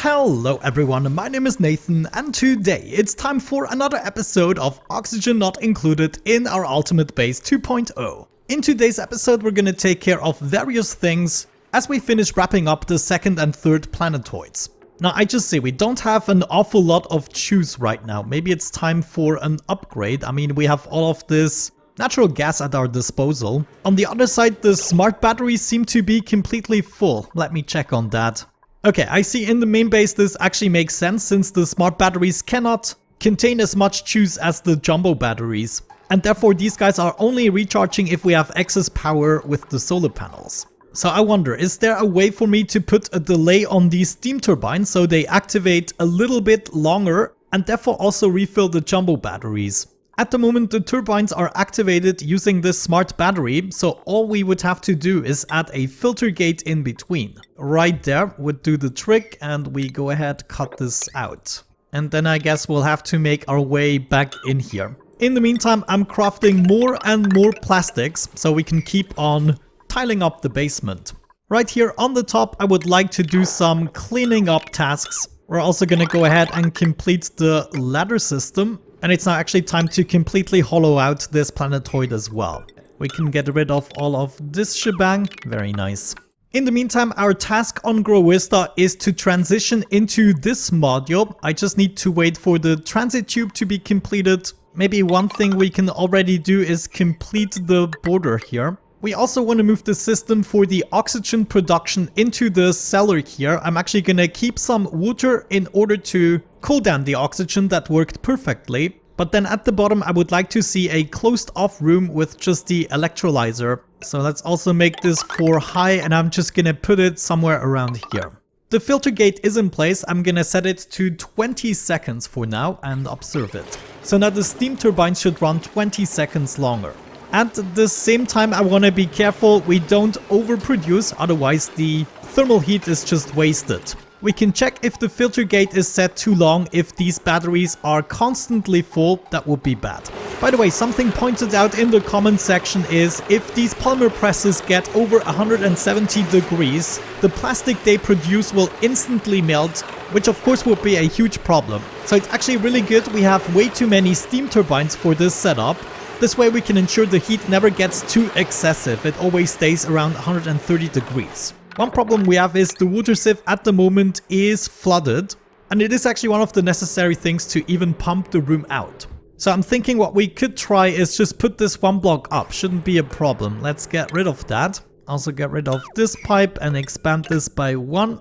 Hello everyone, my name is Nathan and today it's time for another episode of Oxygen Not Included in our Ultimate Base 2.0. In today's episode we're gonna take care of various things as we finish wrapping up the second and third planetoids. Now I just say we don't have an awful lot of choose right now. Maybe it's time for an upgrade. I mean, we have all of this natural gas at our disposal. On the other side, the smart batteries seem to be completely full. Let me check on that. Okay, I see in the main base this actually makes sense since the smart batteries cannot contain as much juice as the jumbo batteries. And therefore these guys are only recharging if we have excess power with the solar panels. So I wonder, is there a way for me to put a delay on these steam turbines so they activate a little bit longer and therefore also refill the jumbo batteries? At the moment the turbines are activated using this smart battery, so all we would have to do is add a filter gate in between. Right there would do the trick, and we go ahead cut this out. And then I guess we'll have to make our way back in here. In the meantime I'm crafting more and more plastics so we can keep on tiling up the basement. Right here on the top I would like to do some cleaning up tasks. We're also gonna go ahead and complete the ladder system. And it's now actually time to completely hollow out this planetoid as well. We can get rid of all of this shebang. Very nice. In the meantime, our task on Growista is to transition into this module. I just need to wait for the transit tube to be completed. Maybe one thing we can already do is complete the border here. We also want to move the system for the oxygen production into the cellar here. I'm actually gonna keep some water in order to cool down the oxygen. That worked perfectly. But then at the bottom I would like to see a closed off room with just the electrolyzer. So let's also make this for high, and I'm just gonna put it somewhere around here. The filter gate is in place. I'm gonna set it to 20 seconds for now and observe it. So now the steam turbine should run 20 seconds longer. At the same time I want to be careful we don't overproduce, otherwise the thermal heat is just wasted. We can check if the filter gate is set too long. If these batteries are constantly full, that would be bad. By the way, something pointed out in the comment section is if these polymer presses get over 170 degrees, the plastic they produce will instantly melt, which of course would be a huge problem. So it's actually really good we have way too many steam turbines for this setup. This way we can ensure the heat never gets too excessive. It always stays around 130 degrees. One problem we have is the water sieve at the moment is flooded, and it is actually one of the necessary things to even pump the room out. So I'm thinking what we could try is just put this one block up. Shouldn't be a problem. Let's get rid of that. Also get rid of this pipe and expand this by one.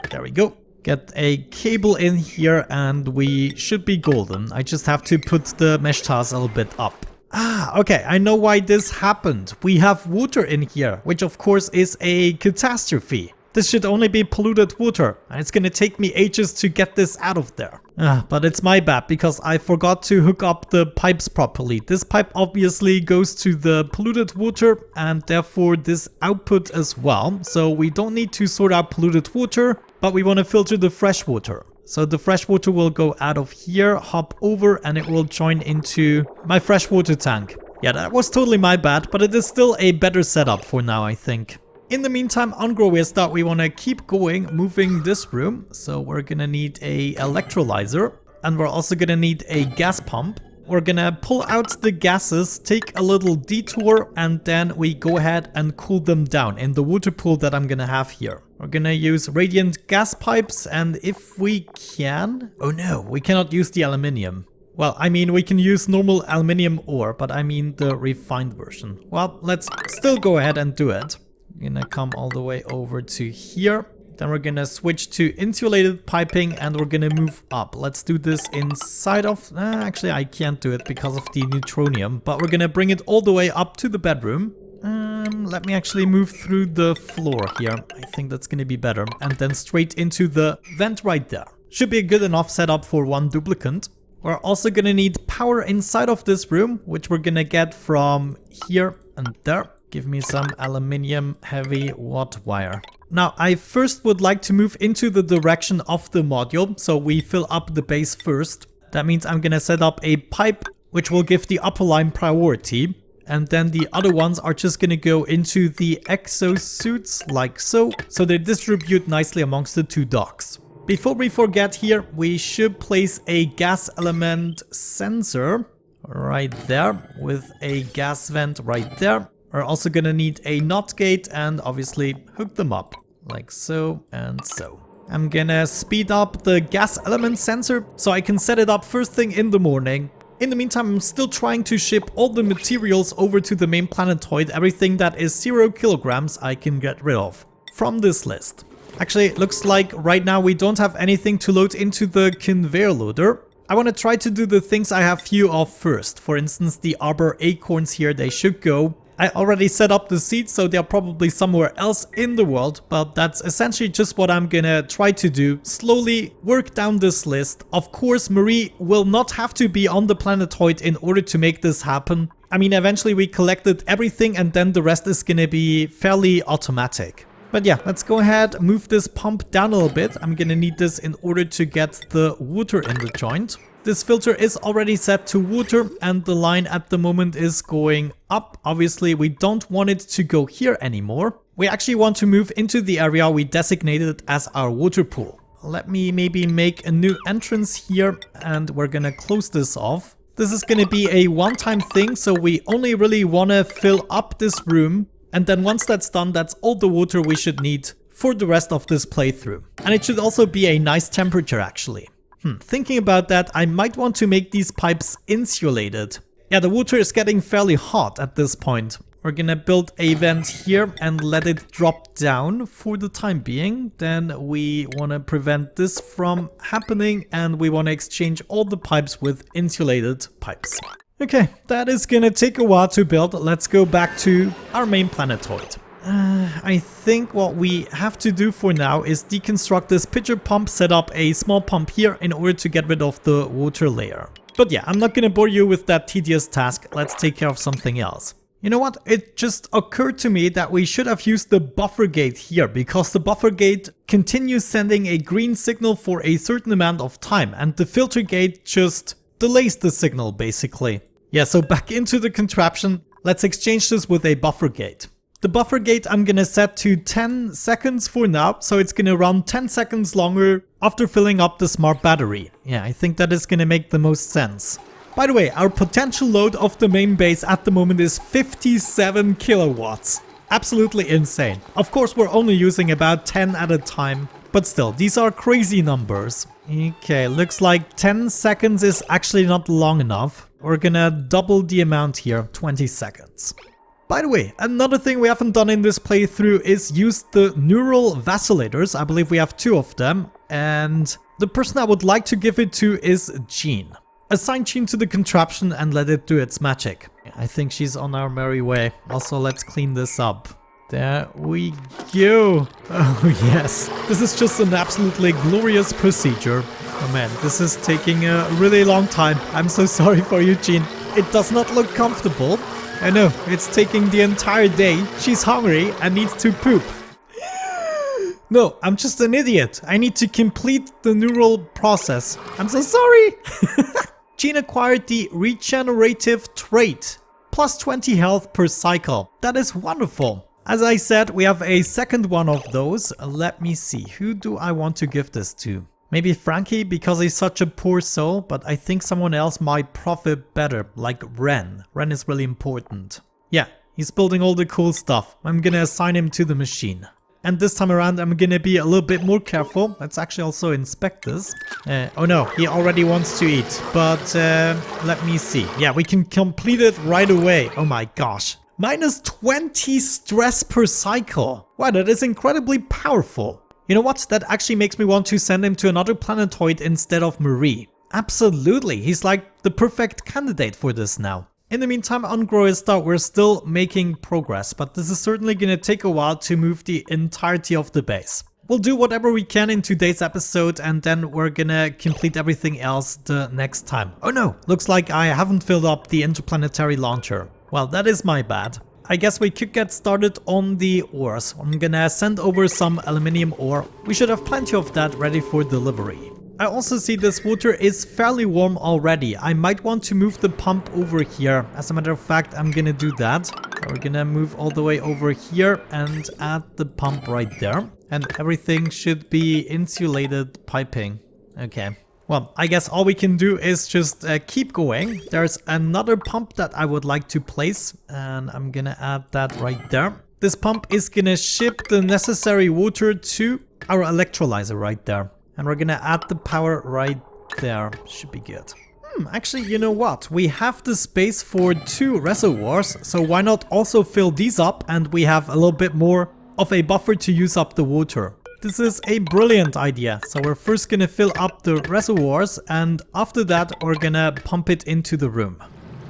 There we go. Get a cable in here and we should be golden. I just have to put the mesh tiles a little bit up. Okay, I know why this happened. We have water in here, which of course is a catastrophe. This should only be polluted water, and it's gonna take me ages to get this out of there. But it's my bad because I forgot to hook up the pipes properly. This pipe obviously goes to the polluted water and therefore this output as well. So we don't need to sort out polluted water, but we want to filter the fresh water. So the fresh water will go out of here, hop over, and it will join into my freshwater tank. Yeah, that was totally my bad, but it is still a better setup for now, I think. In the meantime, on Growista, we want to keep going, moving this room. So we're gonna need a electrolyzer, and we're also gonna need a gas pump. We're gonna pull out the gases, take a little detour, and then we go ahead and cool them down in the water pool that I'm gonna have here. We're gonna use radiant gas pipes, and if we can... Oh no, we cannot use the aluminium. Well, I mean, we can use normal aluminium ore, but I mean the refined version. Well, let's still go ahead and do it. We're gonna come all the way over to here. Then we're gonna switch to insulated piping and we're gonna move up. Let's do this inside of... actually, I can't do it because of the neutronium, but we're gonna bring it all the way up to the bedroom. Let me actually move through the floor here. I think that's gonna be better. And then straight into the vent right there. Should be a good enough setup for one duplicant. We're also gonna need power inside of this room, which we're gonna get from here and there. Give me some aluminium heavy watt wire. Now, I first would like to move into the direction of the module, so we fill up the base first. That means I'm gonna set up a pipe, which will give the upper line priority. And then the other ones are just gonna go into the exosuits like so. So they distribute nicely amongst the two docks. Before we forget here, we should place a gas element sensor right there with a gas vent right there. We're also gonna need a NOT gate and obviously hook them up like so and so. I'm gonna speed up the gas element sensor so I can set it up first thing in the morning. In the meantime, I'm still trying to ship all the materials over to the main planetoid. Everything that is 0 kilograms I can get rid of from this list. Actually, it looks like right now we don't have anything to load into the conveyor loader. I want to try to do the things I have few of first. For instance, the arbor acorns here, they should go. I already set up the seeds, so they're probably somewhere else in the world, but that's essentially just what I'm gonna try to do. Slowly work down this list. Of course, Marie will not have to be on the planetoid in order to make this happen. I mean, eventually we collected everything and then the rest is gonna be fairly automatic. But yeah, let's go ahead, move this pump down a little bit. I'm gonna need this in order to get the water in the joint. This filter is already set to water and the line at the moment is going up. Obviously, we don't want it to go here anymore. We actually want to move into the area we designated as our water pool. Let me maybe make a new entrance here and we're gonna close this off. This is gonna be a one-time thing, so we only really wanna fill up this room. And then once that's done, that's all the water we should need for the rest of this playthrough. And it should also be a nice temperature actually. Thinking about that, I might want to make these pipes insulated. Yeah, the water is getting fairly hot at this point. We're gonna build a vent here and let it drop down for the time being. Then we want to prevent this from happening and we want to exchange all the pipes with insulated pipes. Okay, that is gonna take a while to build. Let's go back to our main planetoid. I think what we have to do for now is deconstruct this pitcher pump, set up a small pump here in order to get rid of the water layer. But yeah, I'm not gonna bore you with that tedious task. Let's take care of something else. You know what? It just occurred to me that we should have used the buffer gate here because the buffer gate continues sending a green signal for a certain amount of time and the filter gate just delays the signal basically. Yeah, so back into the contraption. Let's exchange this with a buffer gate. The buffer gate I'm gonna set to 10 seconds for now, so it's gonna run 10 seconds longer after filling up the smart battery. Yeah, I think that is gonna make the most sense. By the way, our potential load of the main base at the moment is 57 kilowatts. Absolutely insane. Of course, we're only using about 10 at a time, but still, these are crazy numbers. Okay, looks like 10 seconds is actually not long enough. We're gonna double the amount here, 20 seconds. By the way, another thing we haven't done in this playthrough is use the neural vacilators. I believe we have 2 of them. And the person I would like to give it to is Jean. Assign Jean to the contraption and let it do its magic. I think she's on our merry way. Also, let's clean this up. There we go. Oh yes, this is just an absolutely glorious procedure. Oh man, this is taking a really long time. I'm so sorry for you, Jean. It does not look comfortable. I know, it's taking the entire day. She's hungry and needs to poop. No, I'm just an idiot. I need to complete the neural process. I'm so sorry. Jean acquired the regenerative trait. Plus 20 health per cycle. That is wonderful. As I said, we have a second one of those. Let me see. Who do I want to give this to? Maybe Frankie, because he's such a poor soul, but I think someone else might profit better, like Ren. Ren is really important. Yeah, he's building all the cool stuff. I'm gonna assign him to the machine. And this time around, I'm gonna be a little bit more careful. Let's actually also inspect this. Oh no, he already wants to eat, but let me see. Yeah, we can complete it right away. Oh my gosh. Minus 20 stress per cycle. Wow, that is incredibly powerful. You know what? That actually makes me want to send him to another planetoid instead of Marie. Absolutely, he's like the perfect candidate for this now. In the meantime, on Groista, we're still making progress, but this is certainly gonna take a while to move the entirety of the base. We'll do whatever we can in today's episode and then we're gonna complete everything else the next time. Oh no, looks like I haven't filled up the interplanetary launcher. Well, that is my bad. I guess we could get started on the ores. I'm gonna send over some aluminium ore. We should have plenty of that ready for delivery. I also see this water is fairly warm already. I might want to move the pump over here. As a matter of fact, I'm gonna do that. We're gonna move all the way over here and add the pump right there. And everything should be insulated piping. Okay. Well, I guess all we can do is just keep going. There's another pump that I would like to place, and I'm gonna add that right there. This pump is gonna ship the necessary water to our electrolyzer right there. And we're gonna add the power right there. Should be good. Actually, you know what? We have the space for 2 reservoirs, so why not also fill these up, and we have a little bit more of a buffer to use up the water. This is a brilliant idea. So we're first gonna fill up the reservoirs, and after that we're gonna pump it into the room.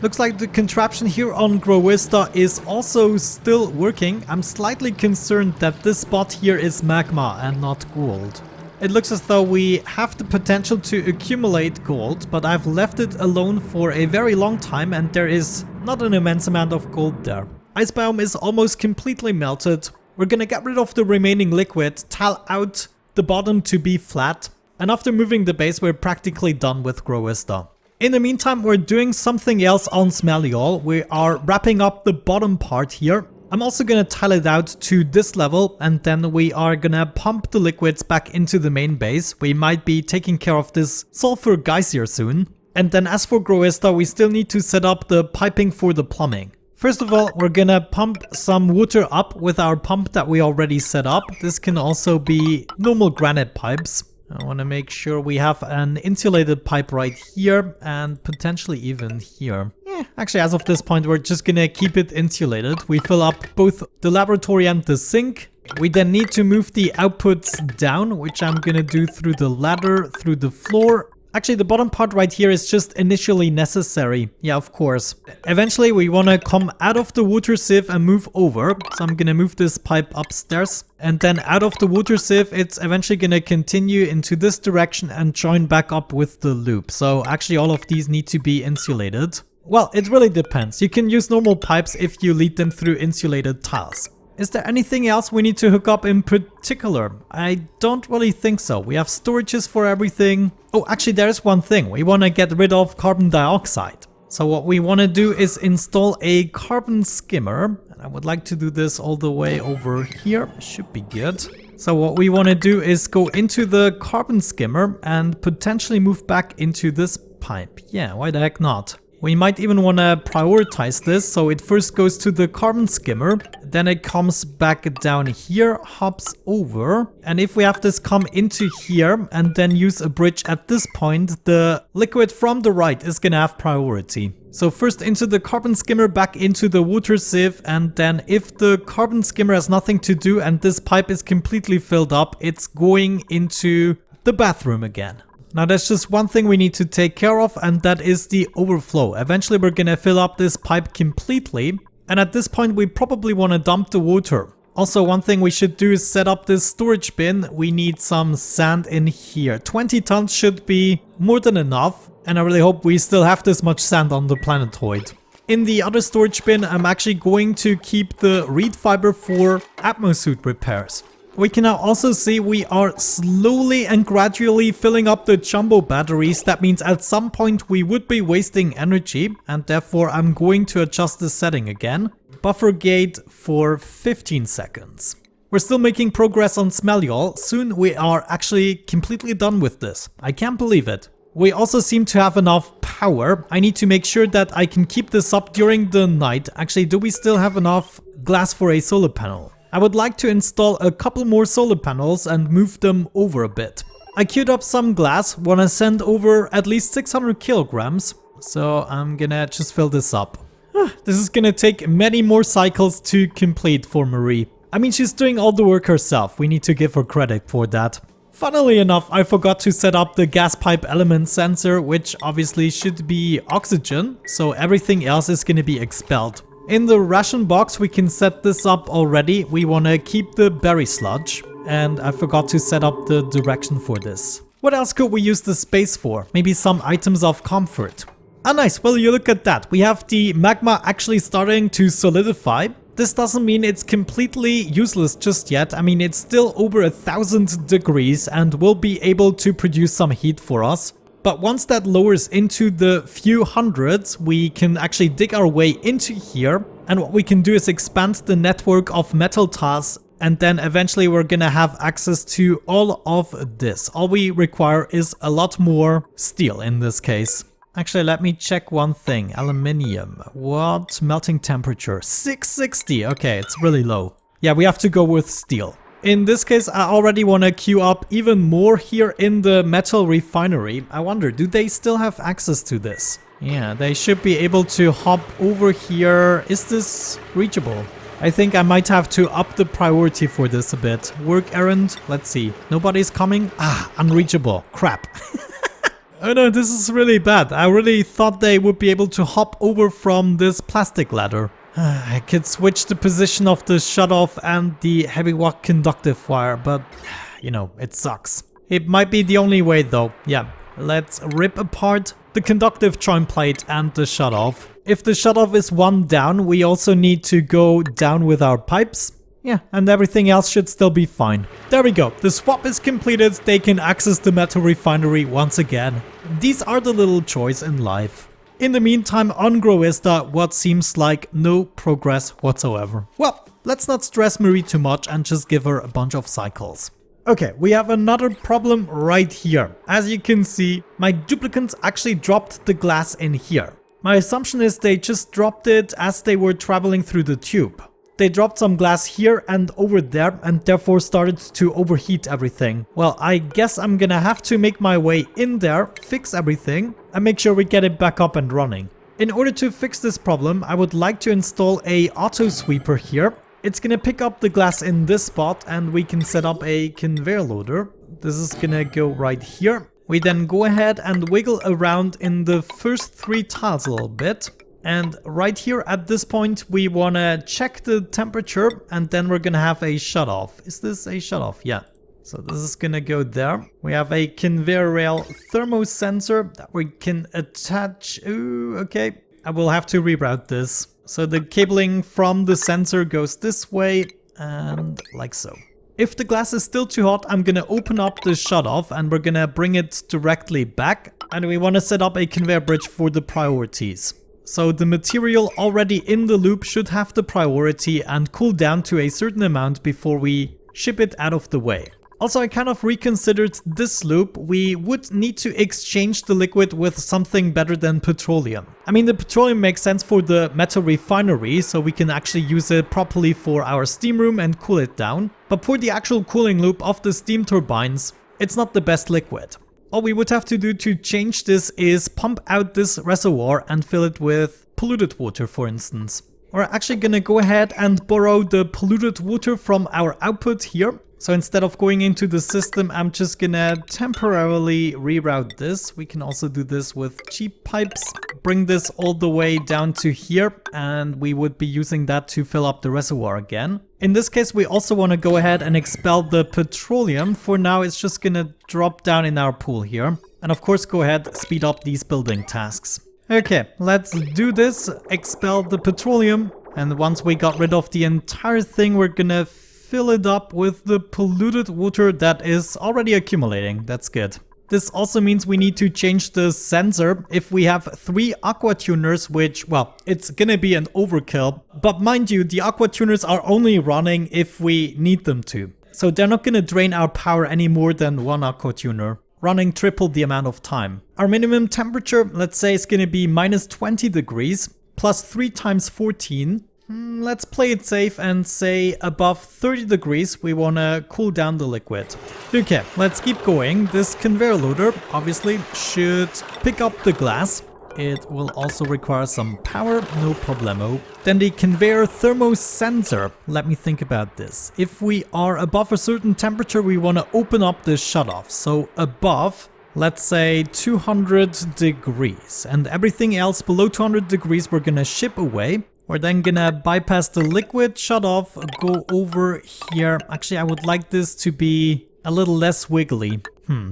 Looks like the contraption here on Growista is also still working. I'm slightly concerned that this spot here is magma and not gold. It looks as though we have the potential to accumulate gold, but I've left it alone for a very long time and there is not an immense amount of gold there. Ice biome is almost completely melted. We're gonna get rid of the remaining liquid, tile out the bottom to be flat, and after moving the base we're practically done with Growista. In the meantime, we're doing something else on Smeliol. We are wrapping up the bottom part here. I'm also gonna tile it out to this level, and then we are gonna pump the liquids back into the main base. We might be taking care of this sulfur geyser soon. And then as for Growista, we still need to set up the piping for the plumbing. First of all, we're gonna pump some water up with our pump that we already set up. This can also be normal granite pipes. I want to make sure we have an insulated pipe right here and potentially even here. Actually, as of this point, we're just gonna keep it insulated. We fill up both the laboratory and the sink. We then need to move the outputs down, which I'm gonna do through the ladder, through the floor. Actually, the bottom part right here is just initially necessary. Yeah, of course. Eventually, we want to come out of the water sieve and move over. So I'm going to move this pipe upstairs. And then out of the water sieve, it's eventually going to continue into this direction and join back up with the loop. So actually, all of these need to be insulated. Well, it really depends. You can use normal pipes if you lead them through insulated tiles. Is there anything else we need to hook up in particular? I don't really think so. We have storages for everything. Oh, actually there is one thing. We want to get rid of carbon dioxide. So what we want to do is install a carbon skimmer. And I would like to do this all the way over here. Should be good. So what we want to do is go into the carbon skimmer and potentially move back into this pipe. Yeah, why the heck not? We might even want to prioritize this, so it first goes to the carbon skimmer, then it comes back down here, hops over, and if we have this come into here and then use a bridge at this point, the liquid from the right is gonna have priority. So first into the carbon skimmer, back into the water sieve, and then if the carbon skimmer has nothing to do and this pipe is completely filled up, it's going into the bathroom again. Now there's just one thing we need to take care of, and that is the overflow. Eventually we're gonna fill up this pipe completely, and at this point we probably want to dump the water. Also, one thing we should do is set up this storage bin. We need some sand in here. 20 tons should be more than enough, and I really hope we still have this much sand on the planetoid. In the other storage bin, I'm actually going to keep the reed fiber for atmosuit repairs. We can now also see we are slowly and gradually filling up the jumbo batteries. That means at some point we would be wasting energy, and therefore I'm going to adjust the setting again. Buffer gate for 15 seconds. We're still making progress on Smeliol. Soon we are actually completely done with this. I can't believe it. We also seem to have enough power. I need to make sure that I can keep this up during the night. Actually, do we still have enough glass for a solar panel? I would like to install a couple more solar panels and move them over a bit. I queued up some glass, want to send over at least 600 kilograms, so I'm gonna just fill this up. This is gonna take many more cycles to complete for Marie. I mean, she's doing all the work herself, we need to give her credit for that. Funnily enough, I forgot to set up the gas pipe element sensor, which obviously should be oxygen, so everything else is gonna be expelled. In the ration box, we can set this up already. We want to keep the berry sludge. And I forgot to set up the direction for this. What else could we use the space for? Maybe some items of comfort. Ah, nice. Well, you look at that. We have the magma actually starting to solidify. This doesn't mean it's completely useless just yet. I mean, it's still over 1,000 degrees and will be able to produce some heat for us. But once that lowers into the few hundreds, we can actually dig our way into here. And what we can do is expand the network of metal tiles And then eventually we're gonna have access to all of this. All we require is a lot more steel in this case. Actually, let me check one thing. Aluminium. What melting temperature? 660. Okay, it's really low. Yeah, we have to go with steel. In this case, I already want to queue up even more here in the metal refinery. I wonder, do they still have access to this? Yeah, they should be able to hop over here. Is this reachable? I think I might have to up the priority for this a bit. Work errand. Let's see. Nobody's coming. Ah, unreachable. Crap. Oh no, this is really bad. I really thought they would be able to hop over from this plastic ladder. I could switch the position of the shutoff and the heavy watt conductive wire, but you know, it sucks. It might be the only way though. Yeah, let's rip apart the conductive joint plate and the shutoff. If the shutoff is one down, we also need to go down with our pipes. Yeah, and everything else should still be fine. There we go. The swap is completed. They can access the metal refinery once again. These are the little joys in life. In the meantime, on Groista, what seems like no progress whatsoever. Well, let's not stress Marie too much and just give her a bunch of cycles. Okay, we have another problem right here. As you can see, my duplicants actually dropped the glass in here. My assumption is they just dropped it as they were traveling through the tube. They dropped some glass here and over there and therefore started to overheat everything. Well, I guess I'm gonna have to make my way in there, fix everything and make sure we get it back up and running. In order to fix this problem, I would like to install a auto sweeper here. It's gonna pick up the glass in this spot and we can set up a conveyor loader. This is gonna go right here. We then go ahead and wiggle around in the first 3 tiles a little bit. And right here at this point, we want to check the temperature and then we're going to have a shutoff. Is this a shutoff? Yeah. So this is going to go there. We have a conveyor rail thermosensor that we can attach. Ooh, okay. I will have to reroute this. So the cabling from the sensor goes this way and like so. If the glass is still too hot, I'm going to open up the shutoff and we're going to bring it directly back. And we want to set up a conveyor bridge for the priorities. So the material already in the loop should have the priority and cool down to a certain amount before we ship it out of the way. Also, I kind of reconsidered this loop. We would need to exchange the liquid with something better than petroleum. I mean, the petroleum makes sense for the metal refinery, so we can actually use it properly for our steam room and cool it down. But for the actual cooling loop of the steam turbines, it's not the best liquid. All we would have to do to change this is pump out this reservoir and fill it with polluted water, for instance. We're actually gonna go ahead and borrow the polluted water from our output here. So instead of going into the system, I'm just gonna temporarily reroute this. We can also do this with cheap pipes. Bring this all the way down to here and we would be using that to fill up the reservoir again. In this case, we also want to go ahead and expel the petroleum. For now, it's just gonna drop down in our pool here. And of course, go ahead, speed up these building tasks. Okay, let's do this. Expel the petroleum. And once we got rid of the entire thing, we're gonna fill it up with the polluted water that is already accumulating. That's good. This also means we need to change the sensor. If we have 3 aqua tuners, which, well, it's gonna be an overkill. But mind you, the aqua tuners are only running if we need them to. So they're not gonna drain our power any more than 1 aqua tuner, running triple the amount of time. Our minimum temperature, let's say, is gonna be minus 20 degrees, plus 3 times 14. Let's play it safe and say above 30 degrees we want to cool down the liquid. Okay, let's keep going. This conveyor loader obviously should pick up the glass. It will also require some power, no problemo. Then the conveyor thermosensor. Let me think about this. If we are above a certain temperature, we want to open up the shutoff. So above, let's say 200 degrees. And everything else below 200 degrees we're going to ship away. We're then gonna bypass the liquid, shut off, go over here. Actually, I would like this to be a little less wiggly.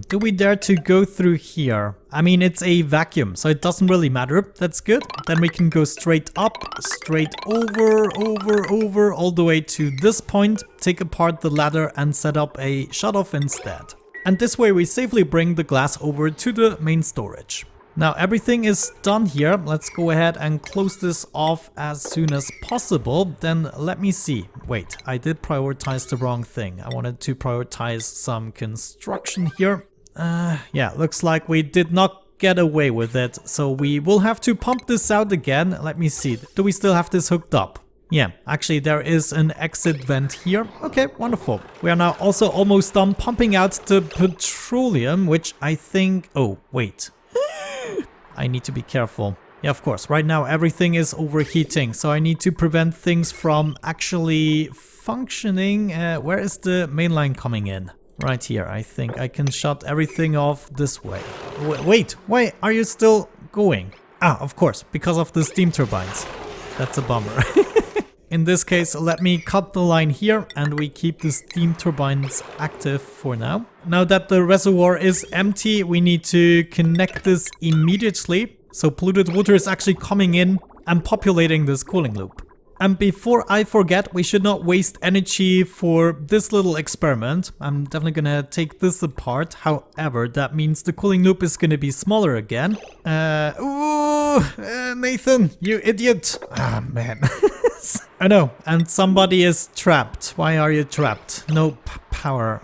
Do we dare to go through here? I mean, it's a vacuum, so it doesn't really matter. That's good. Then we can go straight up, straight over, all the way to this point, take apart the ladder and set up a shut off instead. And this way we safely bring the glass over to the main storage. Now everything is done here. Let's go ahead and close this off as soon as possible. Then let me see. Wait, I did prioritize the wrong thing. I wanted to prioritize some construction here. Yeah, looks like we did not get away with it. So we will have to pump this out again. Let me see. Do we still have this hooked up? Yeah, actually there is an exit vent here. Okay, wonderful. We are now also almost done pumping out the petroleum, which I think... Oh, wait. I need to be careful. Yeah, of course. Right now everything is overheating, so I need to prevent things from actually functioning. Where is the main line coming in? Right here. I think I can shut everything off this way. Wait, why are you still going? Ah, of course, because of the steam turbines. That's a bummer. In this case, let me cut the line here and we keep the steam turbines active for now. Now that the reservoir is empty, we need to connect this immediately. So polluted water is actually coming in and populating this cooling loop. And before I forget, we should not waste energy for this little experiment. I'm definitely gonna take this apart. However, that means the cooling loop is gonna be smaller again. Nathan, you idiot. Ah, man. I know, and somebody is trapped. Why are you trapped? No power.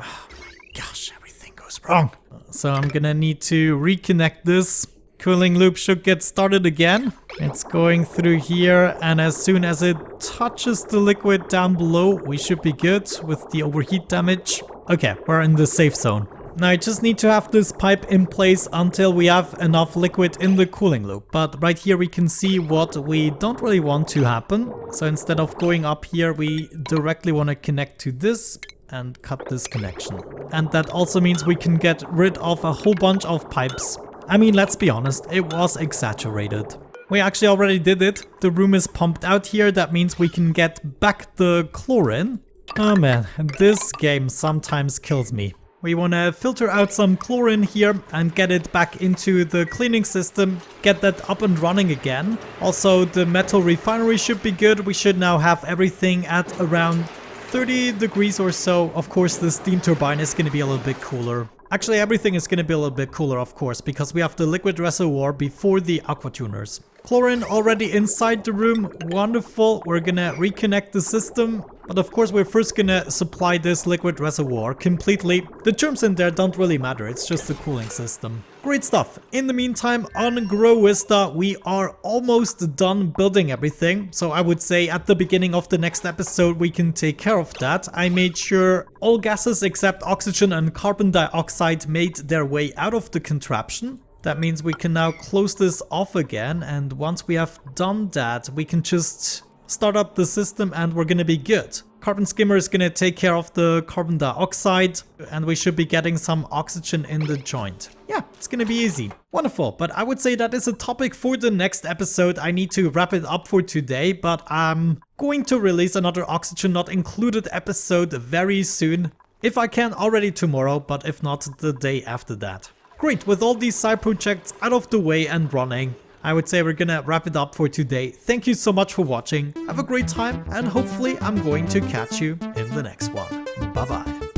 Gosh, everything goes wrong. So I'm gonna need to reconnect this. Cooling loop should get started again. It's going through here, and as soon as it touches the liquid down below, we should be good with the overheat damage. Okay, we're in the safe zone. Now I just need to have this pipe in place until we have enough liquid in the cooling loop. But right here we can see what we don't really want to happen. So instead of going up here, we directly want to connect to this and cut this connection. And that also means we can get rid of a whole bunch of pipes. I mean, let's be honest, it was exaggerated. We actually already did it. The room is pumped out here. That means we can get back the chlorine. Oh man, this game sometimes kills me. We want to filter out some chlorine here and get it back into the cleaning system, get that up and running again. Also, the metal refinery should be good. We should now have everything at around 30 degrees or so. Of course, the steam turbine is going to be a little bit cooler. Actually, everything is going to be a little bit cooler, of course, because we have the liquid reservoir before the aqua tuners. Chlorine already inside the room. Wonderful. We're gonna reconnect the system. But of course, we're first gonna supply this liquid reservoir completely. The germs in there don't really matter. It's just the cooling system. Great stuff. In the meantime, on Grow Vista, we are almost done building everything. So I would say at the beginning of the next episode, we can take care of that. I made sure all gases except oxygen and carbon dioxide made their way out of the contraption. That means we can now close this off again, and once we have done that, we can just start up the system and we're gonna be good. Carbon skimmer is gonna take care of the carbon dioxide, and we should be getting some oxygen in the joint. Yeah, it's gonna be easy. Wonderful, but I would say that is a topic for the next episode. I need to wrap it up for today, but I'm going to release another oxygen not included episode very soon. If I can, already tomorrow, but if not, the day after that. Great, with all these side projects out of the way and running, I would say we're gonna wrap it up for today. Thank you so much for watching. Have a great time, and hopefully I'm going to catch you in the next one. Bye bye.